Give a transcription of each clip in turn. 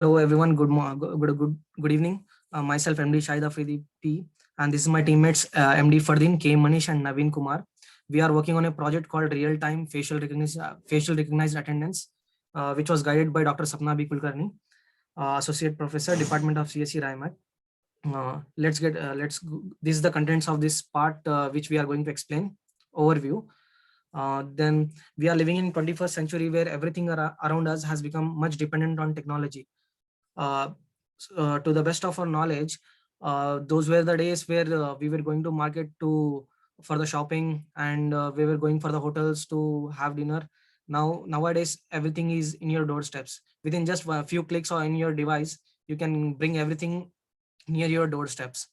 Hello everyone. Good evening. Myself MD Shahid Afridi P, and this is my teammates MD Fardin K Manish and Naveen Kumar. We are working on a project called Real Time Facial Recognized Attendance, which was guided by Dr. Sapna B Kulkarni, Associate Professor, Department of CSE Raimat. This is the contents of this part which we are going to explain. Overview. Then we are living in 21st century where everything around us has become much dependent on technology. uh, to the best of our knowledge, those were the days where we were going to market to for the shopping, and we were going for the hotels to have dinner. Nowadays everything is in your doorsteps. Within just a few clicks or in your device, you can bring everything near your doorsteps.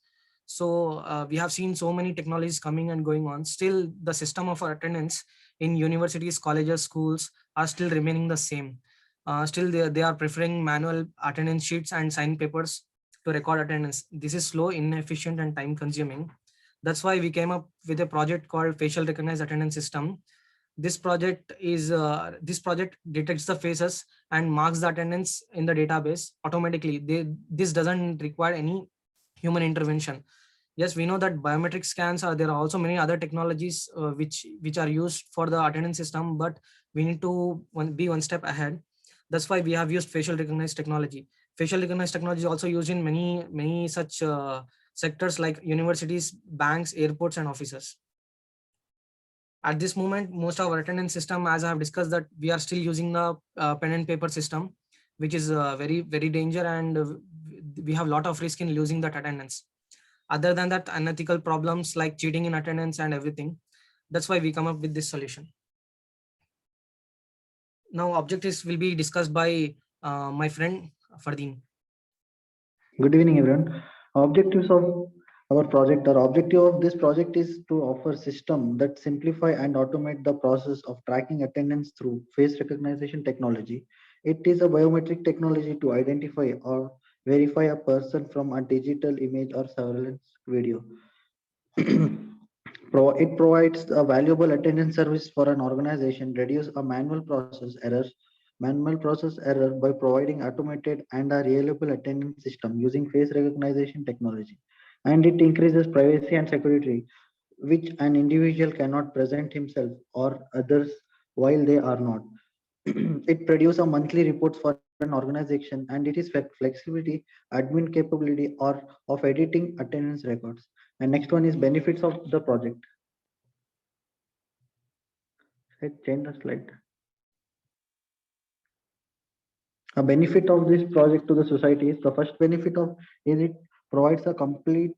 So we have seen so many technologies coming and going on. Still the system of attendance in universities, colleges, schools are still remaining the same. Still they are preferring manual attendance sheets and sign papers to record attendance. This is slow, inefficient, and time consuming. That's why we came up with a project called facial recognized attendance system. This project detects the faces and marks the attendance in the database automatically. This doesn't require any human intervention. Yes, we know that biometric scans are there. Are also many other technologies which are used for the attendance system, but we need to be one step ahead. That's why we have used facial recognized technology. Facial recognized technology is also used in many such sectors like universities, banks, airports, and offices. At this moment, most of our attendance system, as I have discussed, that we are still using the pen and paper system, which is very danger, and we have a lot of risk in losing that attendance. Other than that, unethical problems like cheating in attendance and everything. That's why we come up with this solution. Now objectives will be discussed by my friend Fardeen. Good evening, everyone. Objectives of our project or objective of this project is to offer system that simplify and automate the process of tracking attendance through face recognition technology. It is a biometric technology to identify or verify a person from a digital image or surveillance video. It provides a valuable attendance service for an organization, reduce a manual process error by providing automated and a reliable attendance system using face recognition technology. And it increases privacy and security, which an individual cannot present himself or others while they are not. It produces a monthly reports for an organization, and it is flexibility, admin capability, or of editing attendance records. And next one is benefits of the project. Change the slide. A benefit of this project to the society is the first benefit of is it provides a complete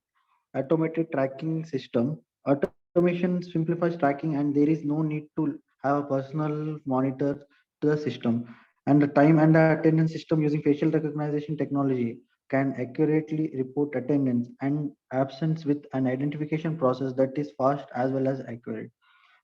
automated tracking system. Automation simplifies tracking, and there is no need to have a personal monitor to the system. And the time and the attendance system using facial recognition technology can accurately report attendance and absence with an identification process that is fast as well as accurate.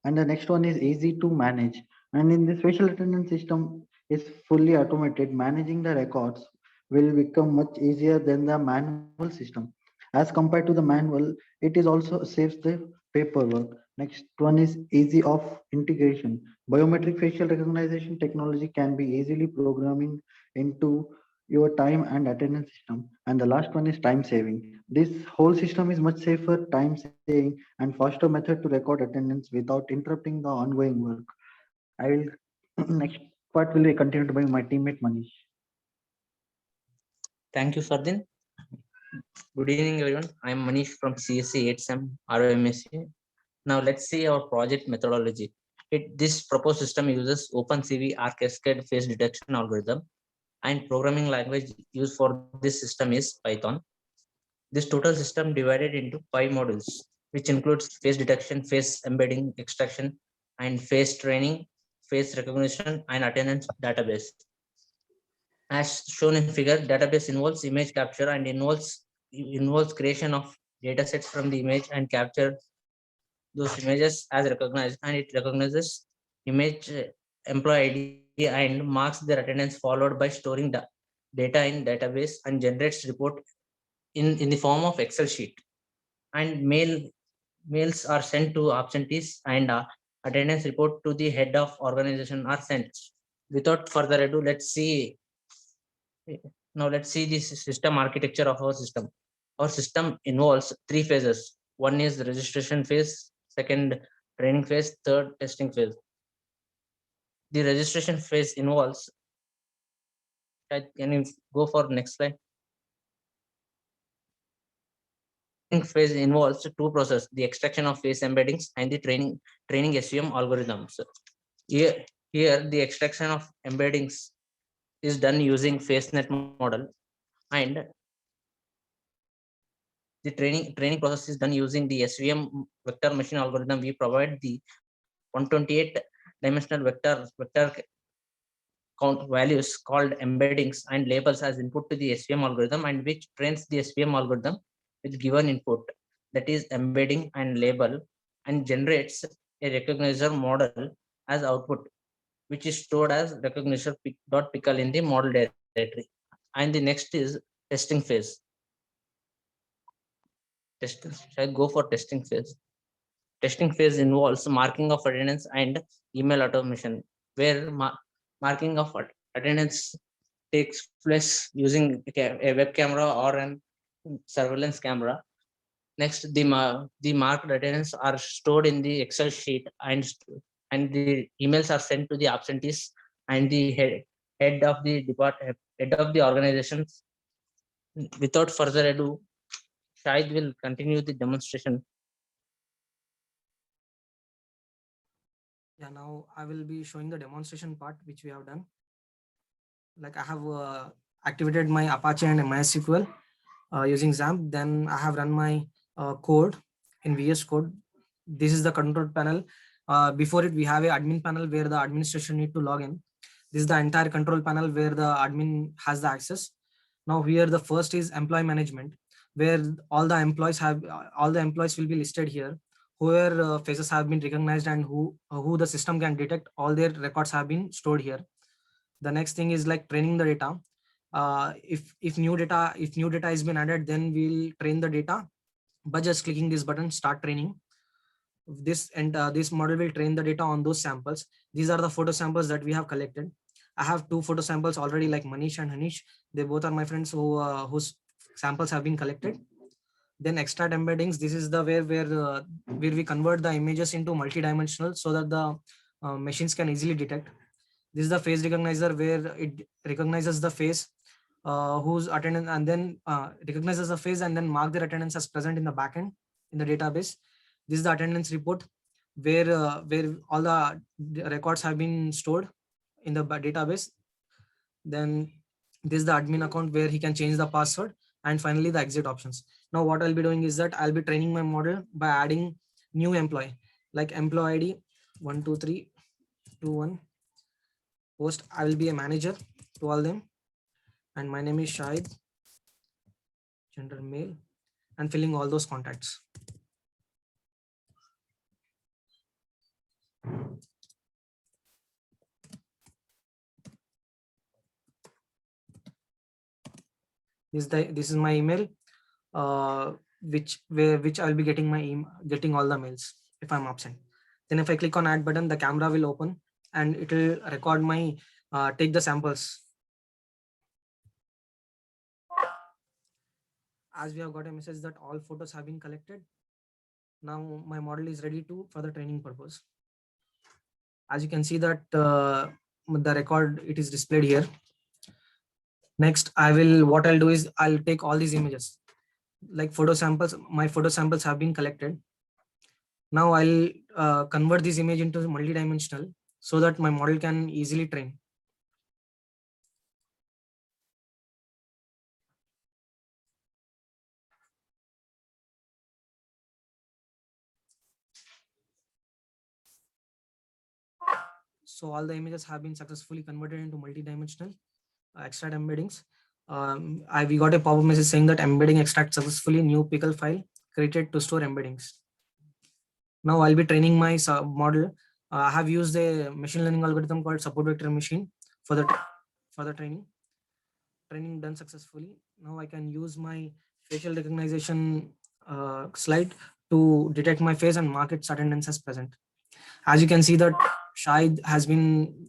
And the next one is easy to manage. And in this facial attendance system is fully automated, managing the records will become much easier than the manual system. As compared to the manual, it is also saves the paperwork. Next one is easy of integration. Biometric facial recognition technology can be easily programming into your time and attendance system. And the last one is time saving. This whole system is much safer, time saving, and faster method to record attendance without interrupting the ongoing work. I will next part will be continued by my teammate Manish. Thank you, Fardin. Good evening, everyone. I am Manish from CSC 8SEM ROMSA. Now, let's see our project methodology. This proposed system uses OpenCV R cascade face detection algorithm, and programming language used for this system is Python. This total system divided into 5 modules, which includes face detection, face embedding, extraction, and face training, face recognition, and attendance database. As shown in figure, database involves image capture and involves creation of data sets from the image and capture those images as recognized, and it recognizes image employee ID and marks their attendance, followed by storing data in database and generates report in the form of Excel sheet. And mails are sent to absentees, and attendance report to the head of organization are sent. Without further ado, let's see Now let's see the system architecture of our system. Our system involves 3 phases. One is the registration phase, second training phase, third testing phase. The registration phase involves, can you go for next slide? Phase involves two processes: the extraction of face embeddings and the training SVM algorithms. Here the extraction of embeddings is done using FaceNet model, and the training process is done using the SVM vector machine algorithm. We provide the 128 dimensional vector count values called embeddings and labels as input to the SVM algorithm, and which trains the SVM algorithm with given input, that is embedding and label, and generates a recognizer model as output, which is stored as recognizer.pickle in the model directory. And the next is testing phase. Shall I go for testing phase? Testing phase involves marking of attendance and email automation, where marking of attendance takes place using a web camera or an surveillance camera. Next, the marked attendance are stored in the Excel sheet, and the emails are sent to the absentees and the head of the organization. Without further ado, Shahid will continue the demonstration. Yeah, now I will be showing the demonstration part which we have done. Like I have activated my Apache and MySQL using XAMPP. Then I have run my code in VS Code. This is the control panel. Before it, we have a admin panel where the administration need to log in. This is the entire control panel where the admin has the access. Now here the first is employee management, where all the employees will be listed here. Whoever faces have been recognized and who the system can detect, all their records have been stored here. The next thing is like training the data. If new data has been added, then we'll train the data by just clicking this button, start training. This model will train the data on those samples. These are the photo samples that we have collected. I have 2 photo samples already, like Manish and Hanish. They both are my friends whose samples have been collected. Then extract embeddings. This is the where we convert the images into multidimensional so that the machines can easily detect. This is the face recognizer, where it recognizes the face whose attendance, and then recognizes the face and then mark their attendance as present in the backend in the database. This is the attendance report, where all the records have been stored in the database. Then this is the admin account where he can change the password, and finally the exit options. Now what I'll be doing is that I'll be training my model by adding new employee, like employee ID 12321. Post, I will be a manager to all them, and my name is Shahid, gender male, and filling all those contacts. This is my email, which I'll be getting getting all the mails if I'm absent. Then if I click on add button, the camera will open and it will record my take the samples. As we have got a message that all photos have been collected. Now my model is ready for the training purpose. As you can see that the record, it is displayed here. Next, what I'll do is I'll take all these images, like photo samples. My photo samples have been collected. Now I'll convert this image into multidimensional so that my model can easily train. So all the images have been successfully converted into multidimensional extract embeddings. We got a pop-up message saying that embedding extract successfully, new pickle file created to store embeddings. Now I'll be training my model. I have used a machine learning algorithm called support vector machine for the training. Training done successfully. Now I can use my facial recognition slide to detect my face and mark its attendance as present. As you can see that Shahid has been,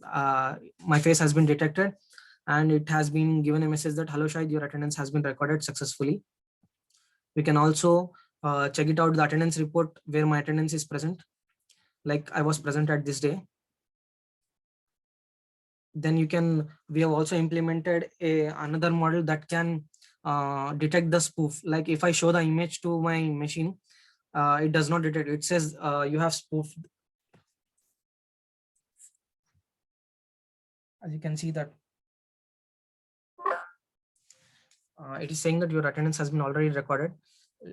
my face has been detected. and it has been given a message that hello Shahid, your attendance has been recorded successfully. We can also check it out, the attendance report where my attendance is present, like I was present at this day. Then we have also implemented another model that can detect the spoof. Like if I show the image to my machine, it does not detect. It says you have spoofed. As you can see that it is saying that your attendance has been already recorded.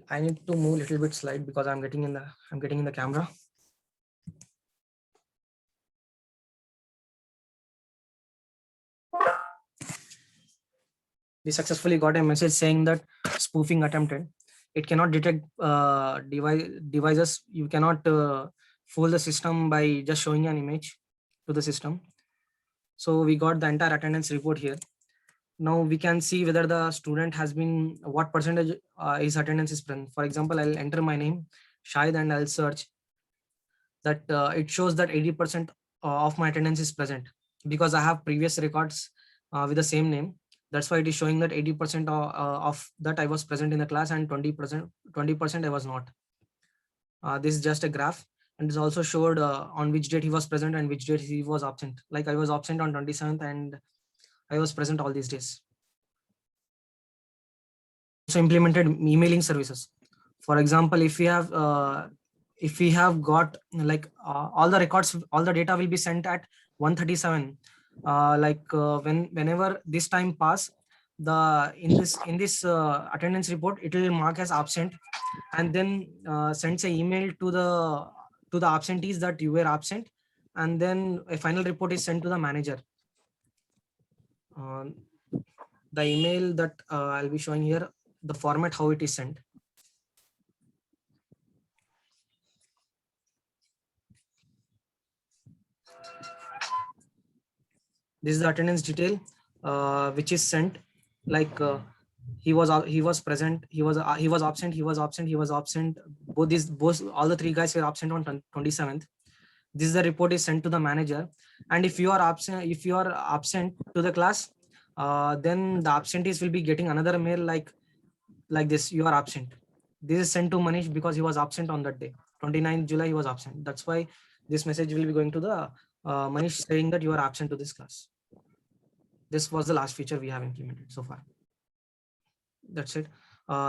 I need to move a little bit slide because I'm getting in the camera. We successfully got a message saying that spoofing attempted. It cannot detect devices. You cannot fool the system by just showing an image to the system. So we got the entire attendance report here. Now we can see whether the student has been, what percentage his attendance is present. For example, I'll enter my name, Shahid, and I'll search that. It shows that 80% of my attendance is present because I have previous records with the same name. That's why it is showing that 80% of that I was present in the class and 20% I was not. This is just a graph, and it's also showed on which date he was present and which date he was absent. Like I was absent on 27th and I was present all these days. So implemented emailing services. For example, if we have got like all the records, all the data will be sent at 137. Whenever this time pass, in this attendance report, it will mark as absent, and then sends an email to the absentees that you were absent, and then a final report is sent to the manager. The email that I'll be showing here, the format how it is sent. This is the attendance detail which is sent. Like he was present, he was absent, he was absent. Both all the three guys were absent on 27th. This is the report is sent to the manager, and if you are absent to the class, then the absentees will be getting another mail like this: you are absent. This is sent to Manish because he was absent on that day, 29th July. He was absent. That's why this message will be going to the Manish saying that you are absent to this class. This was the last feature we have implemented so far. That's it.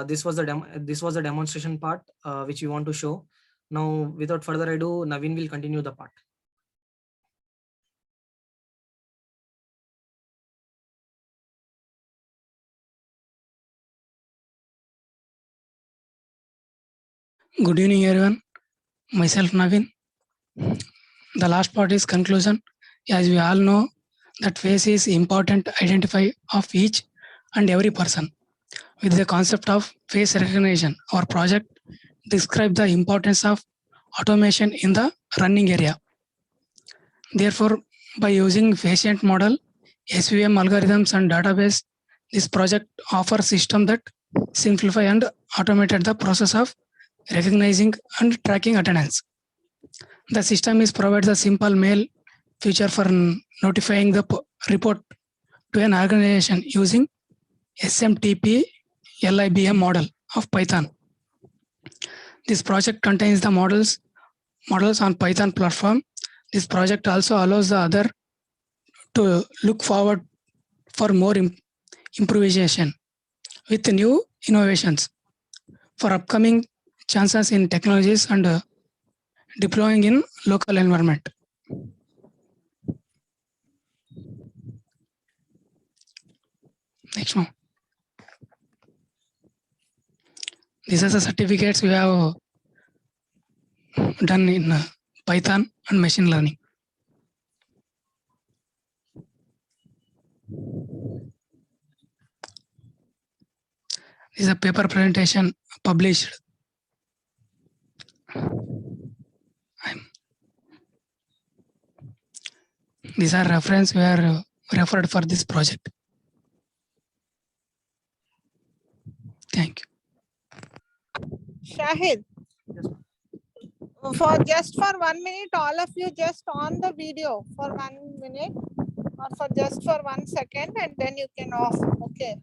This was the demonstration part which we want to show. Now, without further ado, Naveen will continue the part. Good evening, everyone. Myself, Naveen. The last part is conclusion. As we all know, that face is important to identify of each and every person. With the concept of face recognition, our project describes the importance of automation in the running area. Therefore, by using patient model, SVM algorithms and database, this project offers system that simplify and automated the process of recognizing and tracking attendance. The system is provides a simple mail feature for notifying the report to an organization using SMTP LIBM model of Python. This project contains the models on Python platform. This project also allows the other to look forward for more improvisation with new innovations for upcoming chances in technologies and deploying in local environment. Next one. These are the certificates we have done in Python and machine learning. This is a paper presentation published. These are reference we are referred for this project. Thank you. Shahid, for 1 minute, all of you just on the video for 1 minute. or for just for 1 second, and then you can off. Okay.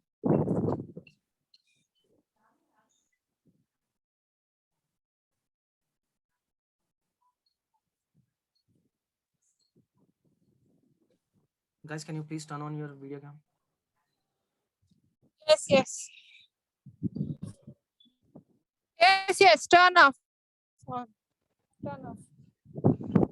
Guys, can you please turn on your video cam? Yes, yes. Yes, yes, turn off. On. Turn off.